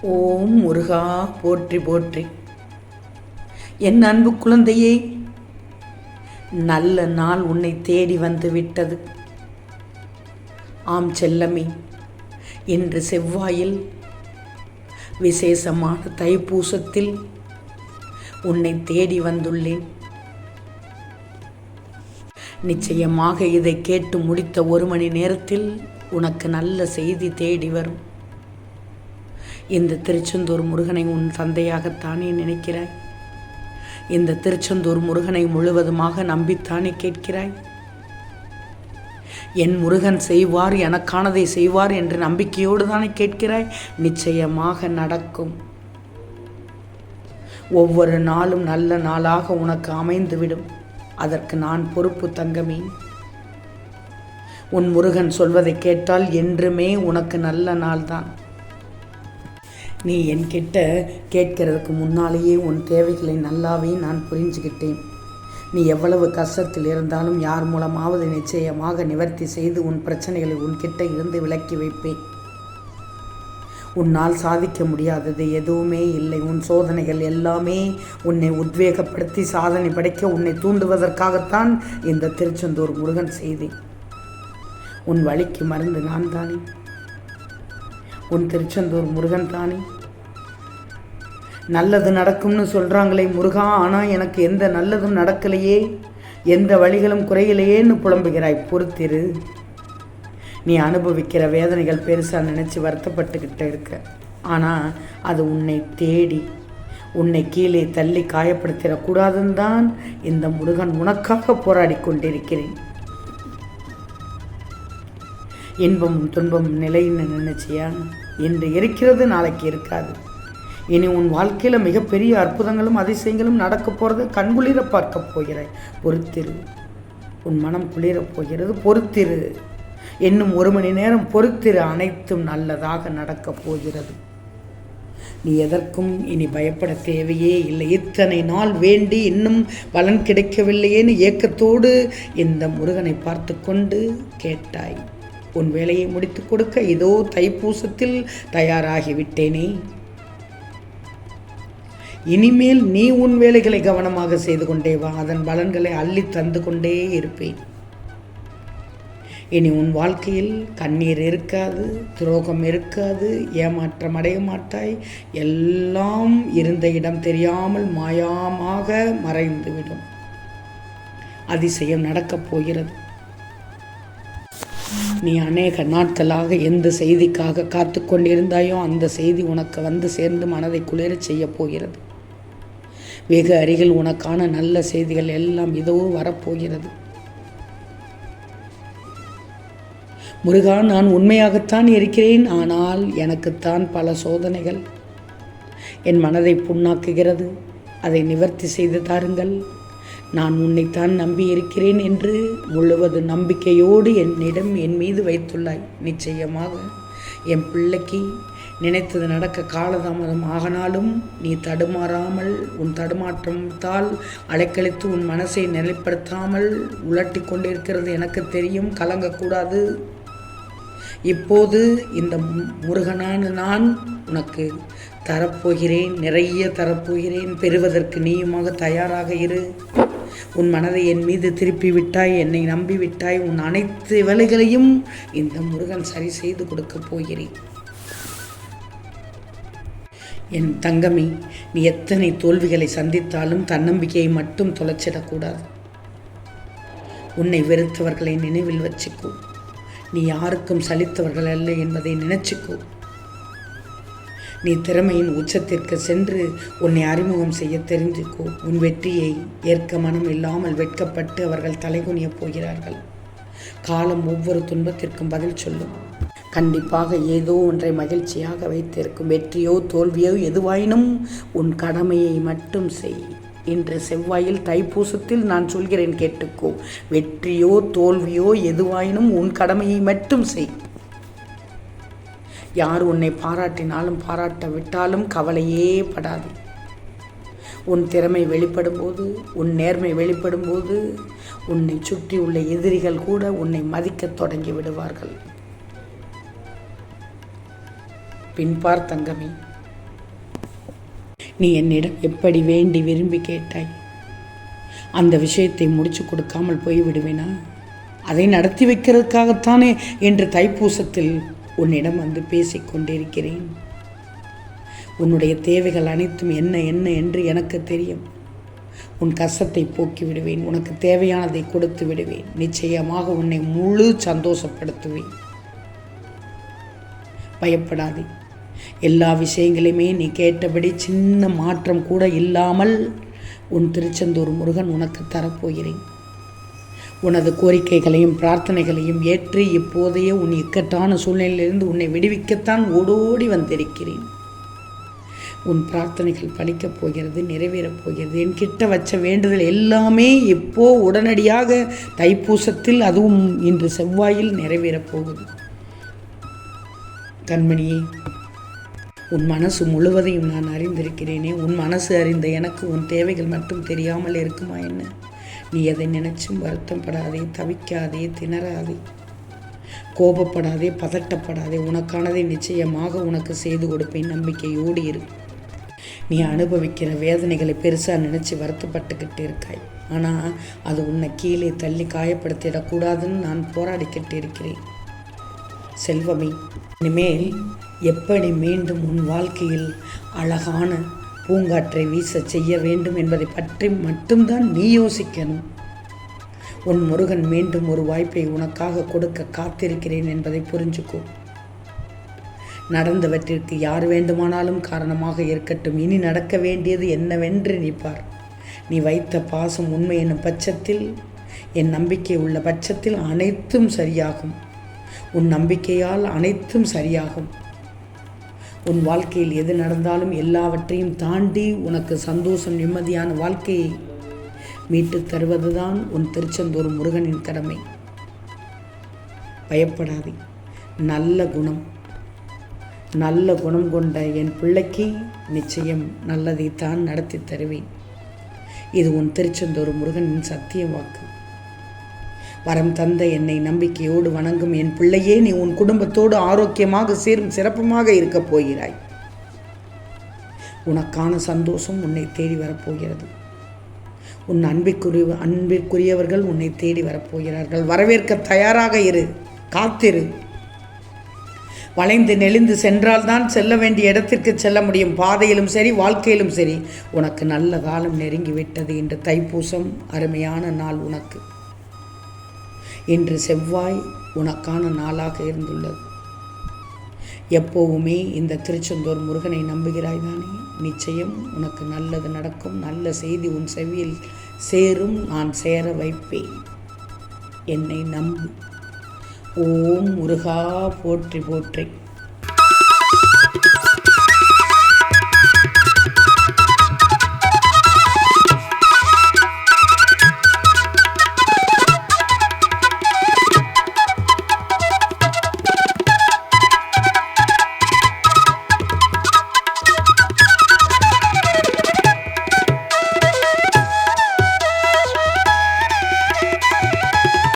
ஓம் முருகா போற்றி போற்றி. என் அன்பு குழந்தையே, நல்ல நாள் உன்னை தேடி வந்து விட்டது. ஆம் செல்லமே, இன்று செவ்வாயில் விசேஷமான தைப்பூசத்தில் உன்னை தேடி வந்துள்ளேன். நிச்சயமாக இதை கேட்டு முடித்த 1 மணி நேரத்தில் உனக்கு நல்ல செய்தி தேடி வரும். இந்த திருச்செந்தூர் முருகனை உன் தந்தையாகத்தானே நினைக்கிறாய்? இந்த திருச்செந்தூர் முருகனை முழுவதுமாக நம்பித்தானே கேட்கிறாய்? என் முருகன் செய்வார், எனக்கானதை செய்வார் என்று நம்பிக்கையோடு தானே கேட்கிறாய்? நிச்சயமாக நடக்கும். ஒவ்வொரு நாளும் நல்ல நாளாக உனக்கு அமைந்துவிடும். அதற்கு நான் பொறுப்பு தங்கமே. உன் முருகன் சொல்வதை கேட்டால் என்றுமே உனக்கு நல்ல நாள்தான். நீ என்கிட்ட கேட்கறதுக்கு முன்னாலேயே உன் தேவைகளை நல்லாவே நான் புரிஞ்சுக்கிட்டேன். நீ எவ்வளவு கஷ்டத்தில் இருந்தாலும் யார் மூலமாவது நிச்சயமாக நிவர்த்தி செய்து உன் பிரச்சனைகளை உன்கிட்ட இருந்து விலக்கி வைப்பேன். உன்னால் சாதிக்க முடியாதது எதுவுமே இல்லை. உன் சோதனைகள் எல்லாமே உன்னை உத்வேகப்படுத்தி சாதனை படைக்க உன்னை தூண்டுவதற்காகத்தான் இந்த திருச்செந்தூர் முருகன் செய்தேன். உன் வலிக்கு மருந்து நான் தானே, உன் திருச்செந்தூர் முருகன் தானே. நல்லது நடக்கும்னு சொல்கிறாங்களே முருகா, ஆனால் எனக்கு எந்த நல்லதும் நடக்கலையே, எந்த வழிகளும் குறையிலையேன்னு புலம்புகிறாய். பொறுத்திரு. நீ அனுபவிக்கிற வேதனைகள் பெருசாக நினச்சி வருத்தப்பட்டுக்கிட்ட இருக்க. ஆனால் அது உன்னை தேடி உன்னை கீழே தள்ளி காயப்படுத்திடக்கூடாதுன்னு தான் இந்த முருகன் உனக்காக போராடி கொண்டிருக்கிறேன். இன்பமும் துன்பமும் நிலைன்னு நினைச்சியா? இன்று இருக்கிறது, நாளைக்கு இருக்காது. இனி உன் வாழ்க்கையில் மிகப்பெரிய அற்புதங்களும் அதிசயங்களும் நடக்க போகிறது. கண்குளிர பார்க்க போகிறாய். பொறுத்திரு. உன் மனம் குளிரப் போகிறது. பொறுத்திரு. இன்னும் 1 மணி நேரம் பொறுத்திரு. அனைத்தும் நல்லதாக நடக்கப் போகிறது. நீ எதற்கும் இனி பயப்பட தேவையே இல்லை. இத்தனை நாள் வேண்டி இன்னும் பலன் கிடைக்கவில்லையேன்னு ஏக்கத்தோடு இந்த முருகனை பார்த்து கொண்டு கேட்டாய். உன் வேலையை முடித்து கொடுக்க இதோ தைப்பூசத்தில் தயாராகிவிட்டேனே. இனிமேல் நீ உன் வேலைகளை கவனமாக செய்து கொண்டே வா. அதன் பலன்களை அள்ளி தந்து கொண்டே இருப்பேன். இனி உன் வாழ்க்கையில் கண்ணீர் இருக்காது, துரோகம் இருக்காது, ஏமாற்றம் அடைய மாட்டாய். எல்லாம் இருந்த இடம் தெரியாமல் மாயமாக மறைந்துவிடும். அதிசயம் நடக்கப் போகிறது. நீ அநேக நாட்களாக எந்த செய்திக்காக காத்து கொண்டிருந்தாயோ அந்த செய்தி உனக்கு வந்து சேர்ந்து மனதை குளிர செய்ய போகிறது. வெகு அருகில் உனக்கான நல்ல செய்திகள் எல்லாம் இதோ வரப்போகிறது. முருகா, நான் உண்மையாகத்தான் இருக்கிறேன். ஆனால் எனக்குத்தான் பல சோதனைகள் என் மனதை புண்ணாக்குகிறது. அதை நிவர்த்தி செய்து தாருங்கள். நான் உன்னைத்தான் நம்பி இருக்கிறேன் என்று முழுவது நம்பிக்கையோடு என்னிடம் என் மீது வைத்துள்ளாய். நிச்சயமாக என் பிள்ளைக்கு நினைத்தது நடக்க காலதாமதம் ஆகினாலும் நீ தடுமாறாமல், உன் தடுமாற்றத்தால் அலைக்கழித்து உன் மனசை நிலைப்படுத்தாமல் உலட்டி கொண்டிருக்கிறது எனக்கு தெரியும். கலங்கக்கூடாது. இப்போது இந்த முருகனான நான் உனக்கு தரப்போகிறேன். நிறைய தரப்போகிறேன். பெறுவதற்கு நீயுமாக தயாராக இரு. உன் மனதை என் மீது திருப்பி விட்டாய். என்னை நம்பி விட்டாய். உன் அனைத்து வேலைகளையும் இந்த முருகன் சரி செய்து கொடுக்க போகிறேன். என் தங்கமே, நீ எத்தனை தோல்விகளை சந்தித்தாலும் தன்னம்பிக்கையை மட்டும் தொலைச்சிடக்கூடாது. உன்னை வெறுத்தவர்களை நினைவில் வச்சுக்கோ. நீ யாருக்கும் சலித்தவர்கள் அல்ல என்பதை நினைச்சுக்கோ. நீ திறமையின் உச்சத்திற்கு சென்று உன்னை அறிமுகம் செய்ய தெரிஞ்சுக்கோ. உன் வெற்றியை ஏற்க மனம் இல்லாமல் வெட்கப்பட்டு அவர்கள் தலைகுனிய போகிறார்கள். காலம் ஒவ்வொரு துன்பத்திற்கும் பதில் சொல்லும். கண்டிப்பாக ஏதோ ஒன்றை மகிழ்ச்சியாக வைத்திருக்கும். வெற்றியோ தோல்வியோ எதுவாயினும் உன் கடமையை மட்டும் செய். இன்று செவ்வாயில் தைப்பூசத்தில் நான் சொல்கிறேன், கேட்டுக்கோ. வெற்றியோ தோல்வியோ எதுவாயினும் உன் கடமையை மட்டும் செய். யார் உன்னை பாராட்டினாலும் பாராட்ட விட்டாலும் கவலையே படாது. உன் திறமை வெளிப்படும்போது, உன் நேர்மை வெளிப்படும்போது உன்னை சுற்றி உள்ள எதிரிகள் கூட உன்னை மதிக்க தொடங்கி விடுவார்கள். பின்பார் தங்கமே, நீ என்னிடம் எப்படி வேண்டி விரும்பி கேட்டாய், அந்த விஷயத்தை முடிச்சு கொடுக்காமல் போய்விடுவேனா? அதை நடத்தி வைக்கிறதுக்காகத்தானே என்று தைப்பூசத்தில் உன்னிடம் வந்து பேசிக்கொண்டிருக்கிறேன். உன்னுடைய தேவைகள் அனைத்தும் என்ன என்ன என்று எனக்கு தெரியும். உன் கஷ்டத்தை போக்கி விடுவேன், உனக்கு தேவையானதை கொடுத்து விடுவேன், நிச்சயமாக உன்னை முழு சந்தோஷப்படுத்துவேன். பயப்படாதே. எல்லா விஷயங்களையுமே நீ கேட்டபடி சின்ன மாற்றம் கூட இல்லாமல் உன் திருச்செந்தூர் முருகன் உனக்கு தரப்போகிறேன். உனது கோரிக்கைகளையும் பிரார்த்தனைகளையும் ஏற்று இப்போதைய உன் இக்கட்டான சூழ்நிலையிலிருந்து உன்னை விடுவிக்கத்தான் ஓடோடி வந்திருக்கிறேன். உன் பிரார்த்தனைகள் பலிக்கப் போகிறது, நிறைவேறப் போகிறது. என் கிட்ட வச்ச வேண்டுதல் எல்லாமே இப்போ உடனடியாக தைப்பூசத்தில், அதுவும் இன்று செவ்வாயில் நிறைவேறப் போகுது. கண்மணியே, உன் மனசு முழுவதையும் நான் அறிந்திருக்கிறேனே. உன் மனசு அறிந்த எனக்கு உன் தேவைகள் மட்டும் தெரியாமல் இருக்குமா என்ன? நீ எதை நினைச்சும் வருத்தம் படாதே, தவிக்காதே, திணறாதே, கோபப்படாதே, பதட்டப்படாதே. உனக்கானதை நிச்சயமாக உனக்கு செய்து கொடுப்பேன். நம்பிக்கையோடு இரு. நீ அனுபவிக்கிற வேதனைகளை பெருசாக நினச்சி வருத்தப்பட்டுக்கிட்டு இருக்காய். ஆனால் அது உன்னை கீழே தள்ளி காயப்படுத்திடக்கூடாதுன்னு நான் போராடிக்கிட்டு இருக்கிறேன். செல்வமே, இனிமேல் எப்படி மீண்டும் உன் வாழ்க்கையில் அழகான பூங்காற்றை வீச செய்ய வேண்டும் என்பதை பற்றி மட்டும்தான் நீ யோசிக்கணும். உன் முருகன் மீண்டும் ஒரு வாய்ப்பை உனக்காக கொடுக்க காத்திருக்கிறேன் என்பதை புரிஞ்சுக்கோ. நடந்தவற்றிற்கு யார் வேண்டுமானாலும் காரணமாக இருக்கட்டும். இனி நடக்க வேண்டியது என்னவென்று நீ பார். நீ வைத்த பாசம் உண்மை என்னும் பட்சத்தில், என் நம்பிக்கை உள்ள பட்சத்தில் அனைத்தும் சரியாகும். உன் நம்பிக்கையால் அனைத்தும் சரியாகும். உன் வாழ்க்கையில் எது நடந்தாலும் எல்லாவற்றையும் தாண்டி உனக்கு சந்தோஷம், நிம்மதியான வாழ்க்கையை மீட்டு தருவதுதான் உன் திருச்செந்தூர் முருகனின் கடமை. பயப்படாதே. நல்ல குணம் கொண்ட என் பிள்ளைக்கு நிச்சயம் நல்லதைத்தான் நடத்தி தருவேன். இது உன் திருச்செந்தூர் முருகனின் சத்திய வாக்கு. வரம் தந்த என்னை நம்பிக்கையோடு வணங்கும் என் பிள்ளையே, நீ உன் குடும்பத்தோடு ஆரோக்கியமாக சீரும் சிறப்புமாக இருக்கப் போகிறாய். உனக்கான சந்தோஷம் உன்னை தேடி வரப்போகிறது. உன் அன்பிற்குரியவர்கள் உன்னை தேடி வரப்போகிறார்கள். வரவேற்க தயாராக இரு, காத்திரு. வளைந்து நெளிந்து சென்றால்தான் செல்ல வேண்டிய இடத்திற்கு செல்ல முடியும். பாதையிலும் சரி, வாழ்க்கையிலும் சரி. உனக்கு நல்ல காலம் நெருங்கிவிட்டது. இன்று தைப்பூசம் அருமையான நாள் உனக்கு. இன்று செவ்வாய் உனக்கான நாளாக இருந்துள்ளது. எப்போவுமே இந்த திருச்செந்தூர் முருகனை நம்புகிறாய் தானே? நிச்சயம் உனக்கு நல்லது நடக்கும். நல்ல செய்தி உன் செவியில் சேரும். நான் சேர வைப்பேன். என்னை நம்பு. ஓம் முருகா போற்றி போற்றி.